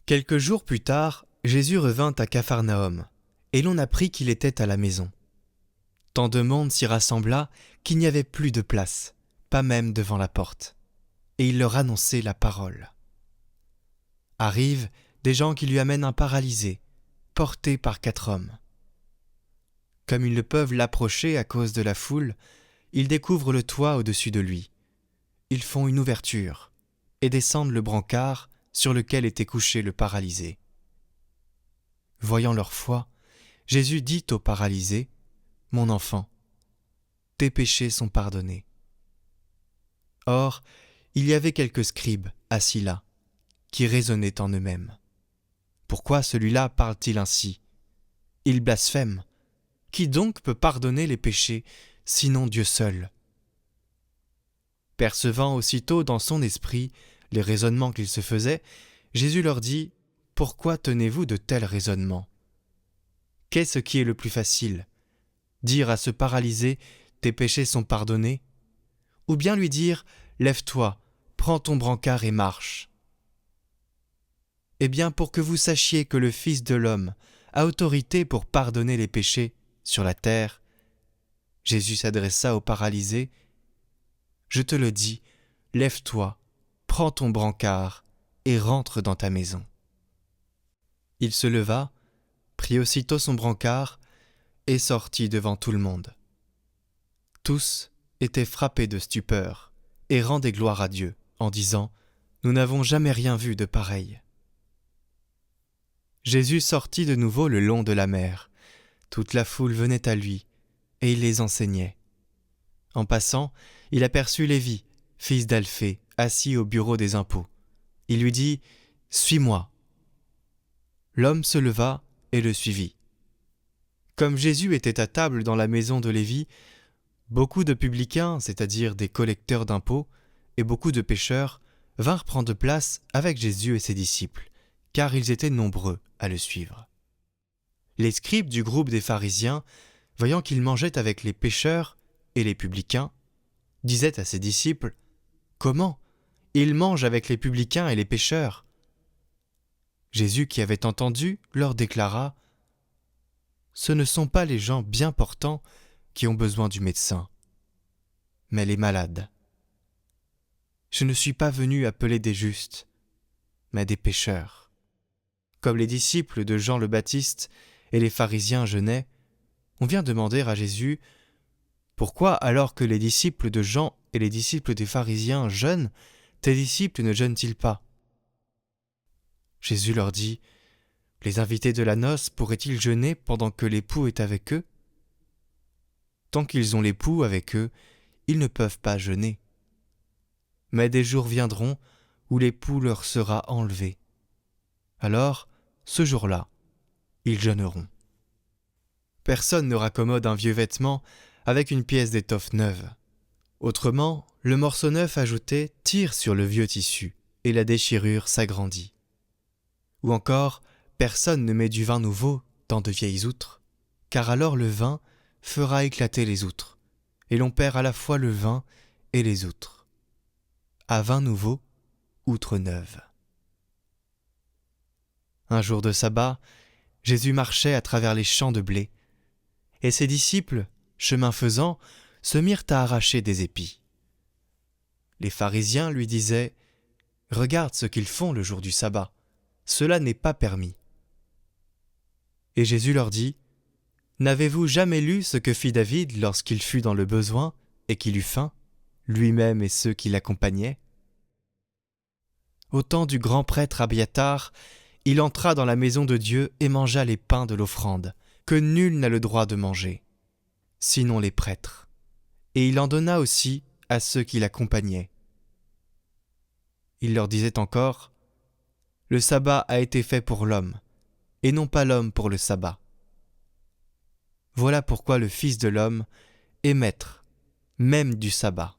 Quelques jours plus tard, Jésus revint à Capharnaüm, et l'on apprit qu'il était à la maison. Tant de monde s'y rassembla qu'il n'y avait plus de place, pas même devant la porte, et il leur annonçait la parole. Arrivent des gens qui lui amènent un paralysé, porté par 4 hommes. Comme ils ne peuvent l'approcher à cause de la foule, ils découvrent le toit au-dessus de lui. Ils font une ouverture et descendent le brancard sur lequel était couché le paralysé. Voyant leur foi, Jésus dit au paralysé : « Mon enfant, tes péchés sont pardonnés. » Or, il y avait quelques scribes assis là, qui raisonnaient en eux-mêmes. Pourquoi celui-là parle-t-il ainsi ? Il blasphème. Qui donc peut pardonner les péchés, sinon Dieu seul ? Percevant aussitôt dans son esprit les raisonnements qu'ils se faisaient, Jésus leur dit : « Pourquoi tenez-vous de tels raisonnements ? Qu'est-ce qui est le plus facile ? Dire à ce paralysé : tes péchés sont pardonnés ? Ou bien lui dire : lève-toi, prends ton brancard et marche ? Eh bien, pour que vous sachiez que le Fils de l'homme a autorité pour pardonner les péchés sur la terre, Jésus s'adressa au paralysé : je te le dis, lève-toi, prends ton brancard et rentre dans ta maison. Il se leva, prit aussitôt son brancard et sortit devant tout le monde. Tous étaient frappés de stupeur et rendaient gloire à Dieu en disant : nous n'avons jamais rien vu de pareil. Jésus sortit de nouveau le long de la mer. Toute la foule venait à lui, et il les enseignait. En passant, il aperçut Lévi, fils d'Alphée, assis au bureau des impôts. Il lui dit : « Suis-moi. » L'homme se leva et le suivit. Comme Jésus était à table dans la maison de Lévi, beaucoup de publicains, c'est-à-dire des collecteurs d'impôts, et beaucoup de pécheurs, vinrent prendre place avec Jésus et ses disciples, car ils étaient nombreux à le suivre. Les scribes du groupe des pharisiens, voyant qu'il mangeait avec les pécheurs et les publicains, disaient à ses disciples : « Comment ? Il mange avec les publicains et les pécheurs ?» Jésus, qui avait entendu, leur déclara : « Ce ne sont pas les gens bien portants qui ont besoin du médecin, mais les malades. Je ne suis pas venu appeler des justes, mais des pécheurs. » Comme les disciples de Jean le Baptiste et les pharisiens jeûnaient, on vient demander à Jésus : « Pourquoi, alors que les disciples de Jean et les disciples des pharisiens jeûnent, tes disciples ne jeûnent-ils pas ?» Jésus leur dit : « Les invités de la noce pourraient-ils jeûner pendant que l'époux est avec eux ? Tant qu'ils ont l'époux avec eux, ils ne peuvent pas jeûner. Mais des jours viendront où l'époux leur sera enlevé. Alors, ce jour-là, ils jeûneront. Personne ne raccommode un vieux vêtement avec une pièce d'étoffe neuve. Autrement, le morceau neuf ajouté tire sur le vieux tissu et la déchirure s'agrandit. Ou encore, personne ne met du vin nouveau dans de vieilles outres, car alors le vin fera éclater les outres, et l'on perd à la fois le vin et les outres. À vin nouveau, outre neuve. » Un jour de sabbat, Jésus marchait à travers les champs de blé, et ses disciples, chemin faisant, se mirent à arracher des épis. Les pharisiens lui disaient : « Regarde ce qu'ils font le jour du sabbat, cela n'est pas permis. » Et Jésus leur dit : « N'avez-vous jamais lu ce que fit David lorsqu'il fut dans le besoin et qu'il eut faim, lui-même et ceux qui l'accompagnaient ? Au temps du grand prêtre Abiatar, il entra dans la maison de Dieu et mangea les pains de l'offrande, que nul n'a le droit de manger, sinon les prêtres. Et il en donna aussi à ceux qui l'accompagnaient. Il leur disait encore : le sabbat a été fait pour l'homme, et non pas l'homme pour le sabbat. Voilà pourquoi le Fils de l'homme est maître, même du sabbat. »